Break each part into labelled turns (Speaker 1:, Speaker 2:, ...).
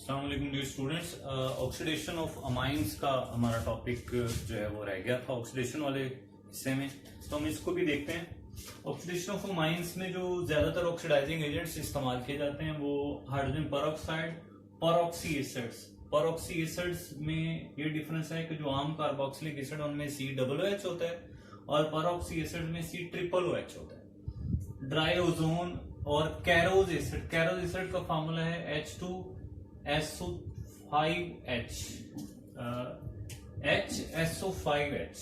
Speaker 1: अस्सलाम वालेकुम dear students. Oxidation of amines का हमारा टॉपिक जो है वो रह गया था ऑक्सीडेशन वाले हिस्से में, तो हम इसको भी देखते हैं। ऑक्सीडेशन ऑफ अमाइंस में जो ज्यादातर ऑक्सीडाइजिंग एजेंट्स इस्तेमाल किए जाते हैं वो हाइड्रोजन परऑक्साइड, परऑक्सी एसिड्स। परऑक्सी एसिड्स में ये डिफरेंस है कि जो आम कार्बोक्सिलिक एसिड उनमें COOH होता है और परऑक्सी एसिड में COOH होता है। ड्राई ओजोन और कैरोज एसिड का फार्मूला है H2SO5H, HSO5H,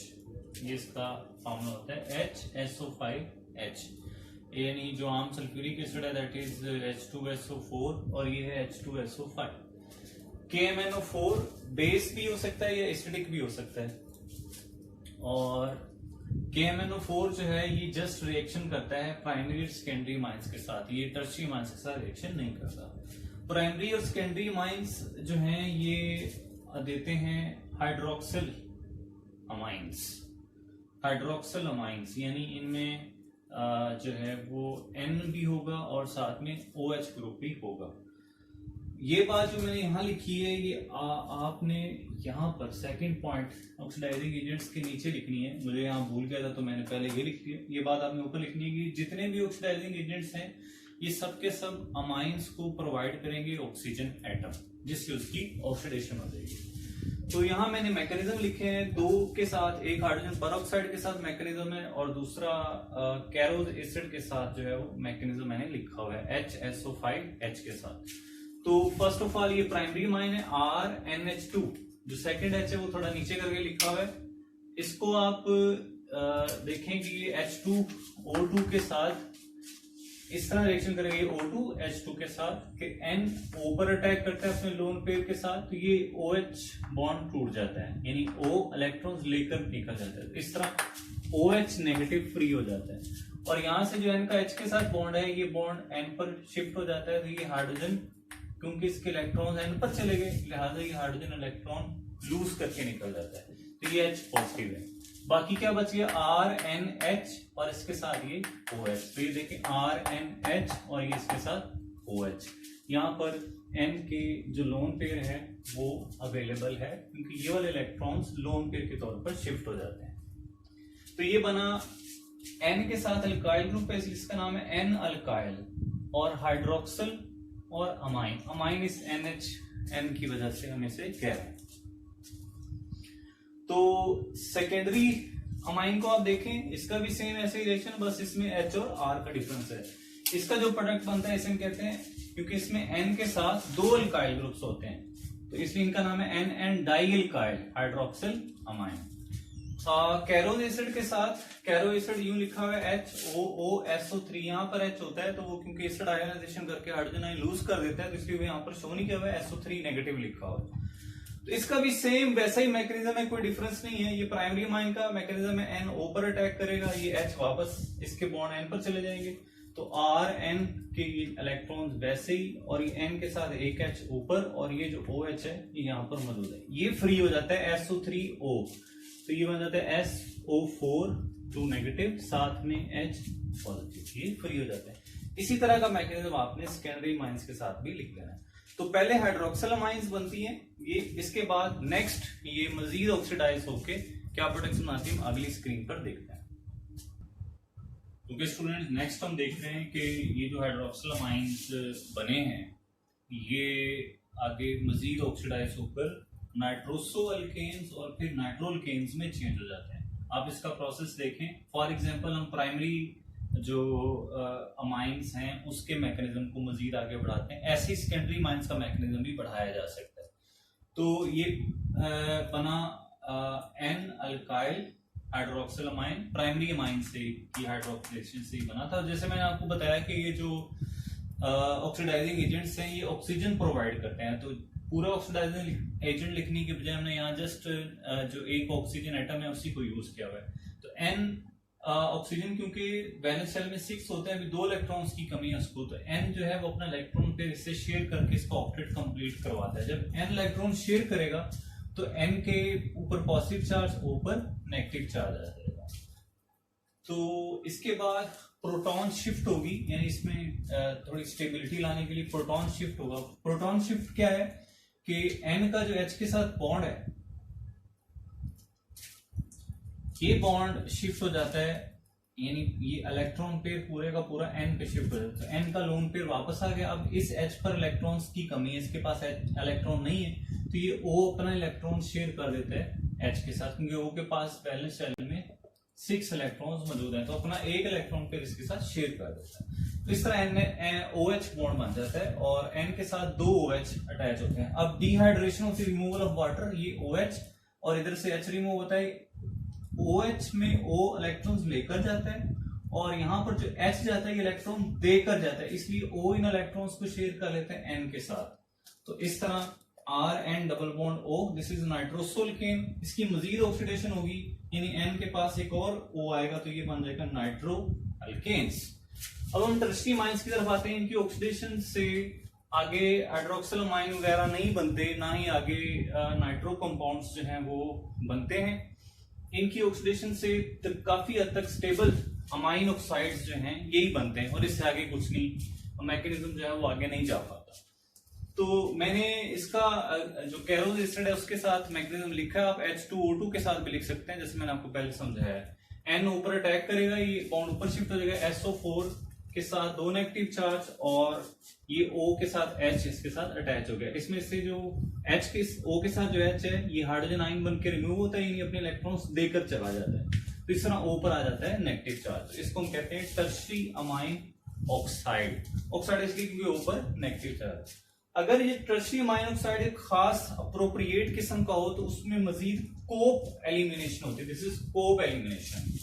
Speaker 1: ये इसका फार्मूला होता है HSO5H। यानी जो आम सल्फ्यूरिक एसिड है दैट इज H2SO4 और ये है H2SO5। KMnO4 बेस भी हो सकता है या एसिडिक भी हो सकता है, और KMnO4 जो है ये जस्ट रिएक्शन करता है प्राइमरी और सेकेंडरी माइंस के साथ, ये टर्शियरी माइंस के साथ रिएक्शन नहीं करता। प्राइमरी और सेकेंडरी माइंस जो हैं ये देते हैं हाइड्रोक्सिल अमाइंस, यानी इनमें जो है वो N भी होगा और साथ में OH ग्रुप भी होगा। ये बात जो मैंने यहाँ लिखी है ये आपने यहाँ पर सेकंड पॉइंट ऑक्सीडाइजिंग एजेंट्स के नीचे लिखनी है। मुझे यहाँ भूल गया था तो मैंने पहले ये लिख दिया। ये बात आपने ऊपर लिखनी है कि जितने भी ऑक्सीडाइजिंग एजेंट्स हैं ये सब के सब अमाइंस को प्रोवाइड करेंगे ऑक्सीजन एटम, जिससे उसकी ऑक्सीडेशन हो जाएगी। तो यहाँ मैंने मैकेनिज्म लिखे हैं दो के साथ, एक हाइड्रोजन परऑक्साइड के साथ मैकेनिज्म है और दूसरा कैरोज एसिड के साथ जो है वो मैकेनिज्म मैंने लिखा हुआ है HSO5H के साथ। तो फर्स्ट ऑफ ऑल ये प्राइमरी अमाइन है RNH2, जो सेकंड H है वो थोड़ा नीचे करके लिखा हुआ है। इसको आप देखें कि ये H2O2 के साथ इस तरह रिएक्शन करेंगे O2 H2 के साथ कि N O पर अटैक करता है अपने लोन पेयर के साथ, तो ये OH बॉन्ड टूट जाता है, यानी O इलेक्ट्रॉन्स लेकर निकल जाता है। इस तरह OH नेगेटिव फ्री हो जाता है और यहां से जो N का H के साथ बॉन्ड है ये बॉन्ड N पर शिफ्ट हो जाता है। तो ये हाइड्रोजन, क्योंकि इसके इलेक्ट्रॉन N पर चले गए लिहाजा ये हाइड्रोजन इलेक्ट्रॉन लूज करके निकल जाता है, तो ये H पॉजिटिव है। बाकी क्या बच गया RNH और इसके साथ ये OH। तो ये देखें RNH और ये इसके साथ OH। यहाँ पर N के जो लोन पेयर है वो अवेलेबल है क्योंकि ये वाले इलेक्ट्रॉन्स लोन पेयर के तौर पर शिफ्ट हो जाते हैं। तो ये बना N के साथ अल्काइल ग्रुप है, इसका नाम है N अल्काइल, और हाइड्रोक्सिल और अमाइन इस NH की वजह से हम इसे कह रहे हैं। तो सेकेंडरी अमाइन को आप देखें, इसका भी सेम ऐसे ही रिएक्शन, बस इसमें H और R का डिफरेंस है। इसका जो प्रोडक्ट बनता है इसे हम कहते हैं, क्योंकि इसमें N के साथ दो अल्काइल ग्रुप्स होते हैं तो इसलिए इनका नाम है NN die alkyl hydroxyl amine. कैरोज acid के साथ, कैरो एसिड यूं लिखा हुआ है HOOSO3, यहाँ पर H होता है तो वो क्योंकि एसिड आयोनाइजेशन करके हाइड्रोजन आयन लूज कर देता है तो इसलिए वो यहाँ पर शो नहीं किया हुआ है, SO3 नेगेटिव लिखा हुआ है। तो इसका भी सेम वैसा ही मैकेनिज्म है, कोई डिफरेंस नहीं है। ये प्राइमरी अमाइन का मैकेनिज्म है, N O पर अटैक करेगा, ये H वापस इसके बॉन्ड N पर चले जाएंगे, तो RN के इलेक्ट्रॉन्स वैसे ही, और ये N के साथ एक H ऊपर और ये जो OH है ये यहाँ पर मौजूद है, ये फ्री हो जाता है SO3O, तो ये बन जाता है SO4 नेगेटिव साथ में H पॉजिटिव, ये फ्री हो जाता है। इसी तरह का मैकेनिज्म आपने सेकेंडरी अमाइंस के साथ भी लिख लेना है। तो पहले हाइड्रोक्सिल अमाइंस बनती हैं ये, इसके बाद नेक्स्ट ये मजीद ऑक्सीडाइज होके क्या प्रोडक्शन बनाती है अगली स्क्रीन पर देखते हैं। क्योंकि स्टूडेंट नेक्स्ट हम देख रहे हैं कि ये जो हाइड्रोक्सिल अमाइंस बने हैं ये आगे मजीद ऑक्सीडाइज होकर नाइट्रोसो अल्केन्स और फिर नाइट्रो अल्केन्स में चेंज हो जाते हैं। आप इसका प्रोसेस देखें। फॉर एग्जांपल हम प्राइमरी जो अमाइंस हैं उसके मैकेनिज्म को मजीद आगे बढ़ाते हैं, ऐसे ही सेकेंडरी अमाइंस का मैकेनिज्म भी बढ़ाया जा सकता है। तो ये बना N alkyl hydroxyl amine, primary amine से की हाइड्रोक्सिलेशन से ही बना था। जैसे मैंने आपको बताया कि ये जो ऑक्सीडाइजिंग एजेंट्स हैं ये ऑक्सीजन प्रोवाइड करते हैं, तो पूरा ऑक्सीडाइजिंग एजेंट लिखने के बजाय हमने यहाँ जस्ट जो एक ऑक्सीजन एटम है उसी को यूज किया हुआ है। तो N ऑक्सीजन, क्योंकि वैलेंस शेल में 6 होता है, अभी 2 इलेक्ट्रॉन्स की कमी है उसको, तो N जो है वो अपना इलेक्ट्रॉन पे इससे शेयर करके इसका ऑक्टेट कंप्लीट करवाता है। जब N इलेक्ट्रॉन शेयर करेगा तो N के ऊपर पॉजिटिव चार्ज, ऊपर नेगेटिव चार्ज आ जाएगा। तो इसके बाद प्रोटॉन शिफ्ट होगी, यानी इसमें थोड़ी स्टेबिलिटी लाने के लिए प्रोटॉन शिफ्ट होगा। प्रोटॉन शिफ्ट क्या है कि N का जो H के साथ बॉन्ड है, ये बॉन्ड शिफ्ट हो जाता है, यानी ये इलेक्ट्रॉन पेयर पूरे का पूरा N पे शिफ्ट हो जाता है। N का लोन पेयर वापस आ गया। अब इस H पर इलेक्ट्रॉन्स की कमी है, इसके पास इलेक्ट्रॉन नहीं है, तो ये O अपना इलेक्ट्रॉन शेयर कर देता है H के साथ, क्योंकि O के पास बैलेंस शेल में 6 इलेक्ट्रॉन्स मौजूद हैं, तो अपना एक इलेक्ट्रॉन पेयर इसके साथ शेयर कर देता है। तो इस तरह OH बॉन्ड बन जाता है और N के साथ 2 OH अटैच होते हैं। अब dehydration of the removal of water, ये OH और इधर से H रिमूव होता है। OH में O इलेक्ट्रॉन्स लेकर जाता है और यहाँ पर जो H जाता है ये इलेक्ट्रॉन देकर जाता है, इसलिए O इन इलेक्ट्रॉन्स को शेयर कर लेते हैं N के साथ। तो इस तरह RN double bond O, this is nitrosoalkane. इसकी मजीद ऑक्सीडेशन होगी, यानी N के पास एक और O आएगा, तो ये बन जाएगा नाइट्रो अल्केन्स। अब हम टर्शियरी अमाइंस की तरफ आते हैं। इनकी ऑक्सीडेशन से आगे हाइड्रोक्सिल अमाइन वगैरह नहीं बनते, ना ही आगे नाइट्रो कंपाउंड्स जो हैं वो बनते हैं। इनकी ऑक्सीडेशन से काफी हद तक स्टेबल अमाइन ऑक्साइड्स जो हैं यही बनते हैं और इससे आगे कुछ नहीं, मैकेनिज्म जो है वो आगे नहीं जा पाता। तो मैंने इसका जो कैरोज एसिड है उसके साथ मैकेनिज्म लिखा है, आप H2O2 के साथ भी लिख सकते हैं, जैसे मैंने आपको पहले समझाया है। N ऊपर अटैक करेगा, ये बॉन्ड ऊपर शिफ्ट हो जाएगा, SO4 के साथ 2 नेगेटिव चार्ज और ये O के साथ H इसके साथ अटैच हो गया। इसमें से जो H के O के साथ जो H है ये हाइड्रोजन आयन बन के रिमूव होता है, यानी अपने इलेक्ट्रॉन्स देकर चला जाता है, तो इस तरह O पर आ जाता है नेगेटिव चार्ज। इसको हम कहते हैं टर्शियरी अमाइन ऑक्साइड। ऑक्साइड इसलिए क्योंकि O पर नेगेटिव चार्ज। अगर ये टर्शियरी अमाइन ऑक्साइड एक खास अप्रोप्रिएट किस्म का हो तो उसमें मजीद कोप एलिमिनेशन होती है, दिस इज कोप एलिमिनेशन।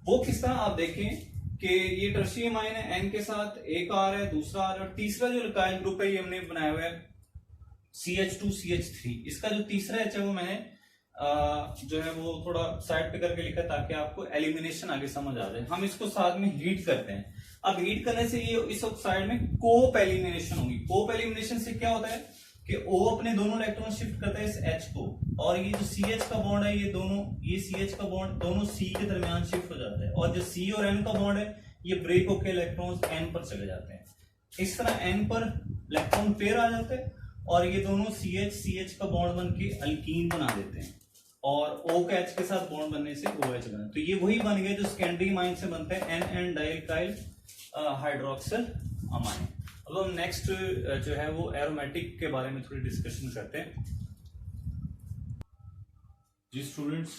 Speaker 1: वो किस तरह, आप देखें कि ये टर्शियरी अमाइन है, N के साथ एक R है, दूसरा R है, और तीसरा जो अल्काइल ग्रुप है ये हमने बनाया हुआ है CH2CH3। इसका जो तीसरा H है वो मैंने जो है वो थोड़ा साइड पे करके लिखा ताकि आपको एलिमिनेशन आगे समझ आ जाए। हम इसको साथ में हीट करते हैं। अब हीट करने से ये इस ऑक्साइड में कोप एलिमिनेशन होगी। कोप एलिमिनेशन से क्या होता है कि O अपने दोनों इलेक्ट्रॉन शिफ्ट करता है इस H को, और ये जो CH का बॉन्ड है ये CH का बॉन्ड दोनों C के दरमियान शिफ्ट हो जाता है, और जो C और N का बॉन्ड है ये ब्रेक होकर इलेक्ट्रॉन्स N पर चले जाते हैं। इस तरह N पर इलेक्ट्रॉन पेयर आ जाते हैं और ये दोनों CH का बॉन्ड बन के अल्कीन बना देते हैं, और O का H के साथ बॉन्ड बनने से OH बना। तो ये वही बन गया जो सेकेंडरी अमाइन से बनता है, NN डाइल्काइल हाइड्रोक्सिल अमाइन। अब हम नेक्स्ट जो है वो एरोमेटिक के बारे में थोड़ी डिस्कशन करते हैं। जी स्टूडेंट्स,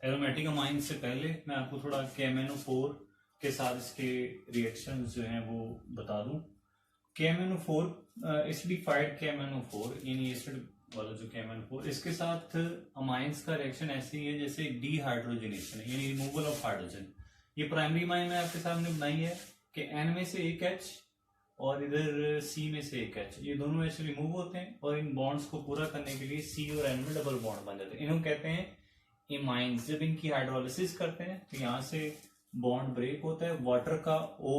Speaker 1: एरोमेटिक अमाइन से पहले मैं आपको थोड़ा KMnO4 के साथ इसके रिएक्शंस जो हैं वो बता दूं। KMnO4 एसिडिफाइड KMnO4 यानी एसिड वाला जो KMnO4, इसके साथ अमाइंस का रिएक्शन ऐसे ही है जैसे डीहाइड्रोजनेशन यानी रिमूवल ऑफ हाइड्रोजन। ये प्राइमरी अमाइन में आपके सामने बनाई है कि N में से एक H और इधर C में से एक H, ये दोनों H रिमूव होते हैं और इन बॉन्ड्स को पूरा करने के लिए C और N में डबल बॉन्ड बन जाते हैं। इन्हों कहते हैं इमाइंस। जब इनकी हाइड्रोलिसिस करते हैं तो यहाँ से बॉन्ड ब्रेक होता है, वाटर का O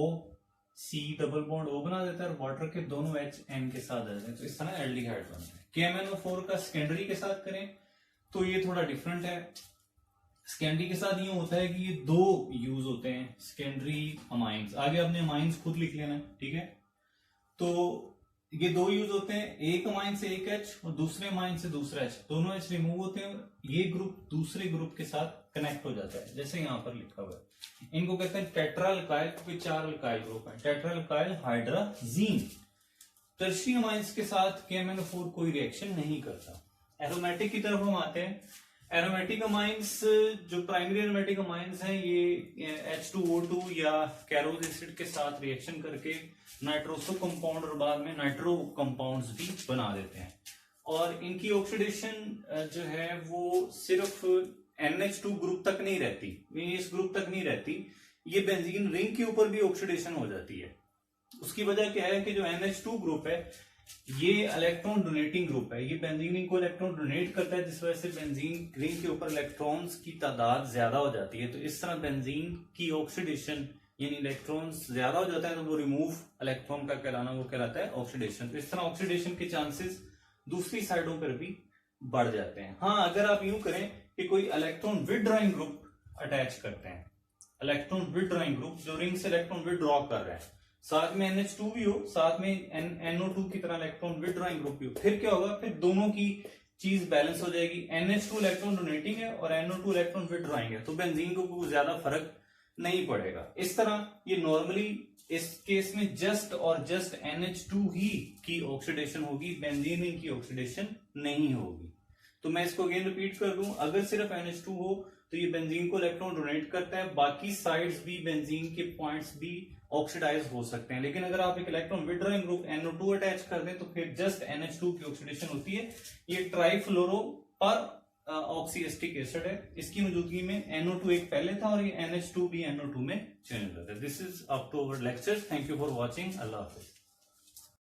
Speaker 1: C double bond O बना देता है और वाटर के दोनों H N के साथ आ जाते हैं, तो इस तरह एल्डिहाइड बनता है। KMnO4 का सेकेंडरी के साथ करें तो ये थोड़ा डिफरेंट है। सेकेंडरी के साथ ये होता है कि ये दो यूज होते हैं सेकेंडरी अमाइंस। आगे आपने अमाइंस खुद लिख लेना, ठीक है। तो ये दो यूज होते हैं, एक अमाइन से एक H और दूसरे अमाइन से दूसरा H, दोनों H रिमूव होते हैं, ये ग्रुप दूसरे ग्रुप के साथ कनेक्ट हो जाता है, जैसे यहाँ पर लिखा हुआ है। इनको कहते हैं टेट्रा अल्काइल, क्योंकि 4 अल्काइल ग्रुप है। Tetra alkyl hydrazine. Tertiary amines के साथ KMnO4 कोई रिएक्शन नहीं करता। एरोमेटिक की तरफ हम आते हैं। एरोमेटिक अमाइंस, जो प्राइमरी एरोमेटिक अमाइंस हैं, ये H2O2 या कैरोज एसिड के साथ रिएक्शन करके नाइट्रोसो कंपाउंड और बाद में नाइट्रो कंपाउंड्स भी बना देते हैं। और इनकी ऑक्सीडेशन जो है वो सिर्फ NH2 ग्रुप तक नहीं रहती, इस ग्रुप तक नहीं रहती, ये बेंजीन रिंग के ऊपर भी ऑक्सीडेशन हो जाती है। उसकी वजह क्या है कि जो NH2 ग्रुप है ये इलेक्ट्रॉन डोनेटिंग ग्रुप है, ये बेंजीन रिंग को इलेक्ट्रॉन डोनेट करता है, जिस वजह से बेंजीन रिंग के ऊपर इलेक्ट्रॉन्स की तादाद ज्यादा हो जाती है। तो इस तरह बेंजीन की ऑक्सीडेशन यानी इलेक्ट्रॉन्स ज्यादा हो जाता है तो वो रिमूव इलेक्ट्रॉन का कहलाना वो कहलाता है ऑक्सीडेशन। तो इस तरह ऑक्सीडेशन के चांसेस दूसरी साइडों पर भी बढ़ जाते हैं। हाँ, अगर आप यूं करें कि कोई इलेक्ट्रॉन विदड्रॉइंग ग्रुप अटैच करते हैं, इलेक्ट्रॉन विदड्रॉइंग ग्रुप जो रिंग से इलेक्ट्रॉन विदड्रॉ कर रहा है, साथ में NH2 भी हो, साथ में NO2 की तरह इलेक्ट्रॉन विथड्रॉइंग ग्रुप भी हो, फिर क्या होगा, फिर दोनों की चीज बैलेंस हो जाएगी। NH2 इलेक्ट्रॉन डोनेटिंग है और NO2 इलेक्ट्रॉन विथड्रॉइंग है, तो बेंजीन को कोई ज्यादा फर्क नहीं पड़ेगा। इस तरह ये नॉर्मली इस केस में जस्ट और जस्ट NH2 ही की ऑक्सीडेशन होगी, बेंजीन की ऑक्सीडेशन नहीं होगी। तो मैं इसको अगेन रिपीट कर दूं, अगर सिर्फ NH2 हो तो ये बेंजीन को इलेक्ट्रॉन डोनेट करता है, बाकी साइड्स भी बेंजीन के पॉइंट्स भी ऑक्सीडाइज हो सकते हैं। लेकिन अगर आप एक electron withdrawing group NO2 attach कर दें तो फिर जस्ट NH2 की ऑक्सीडेशन होती है। ये ट्राइफ्लोरो पर ऑक्सीएस्टिक एसिड है, इसकी मौजूदगी में NO2 एक पहले था और ये NH2 भी NO2 में चेंज होता है। This is up to our lecture. Thank you for watching. अल्लाह हाफिज।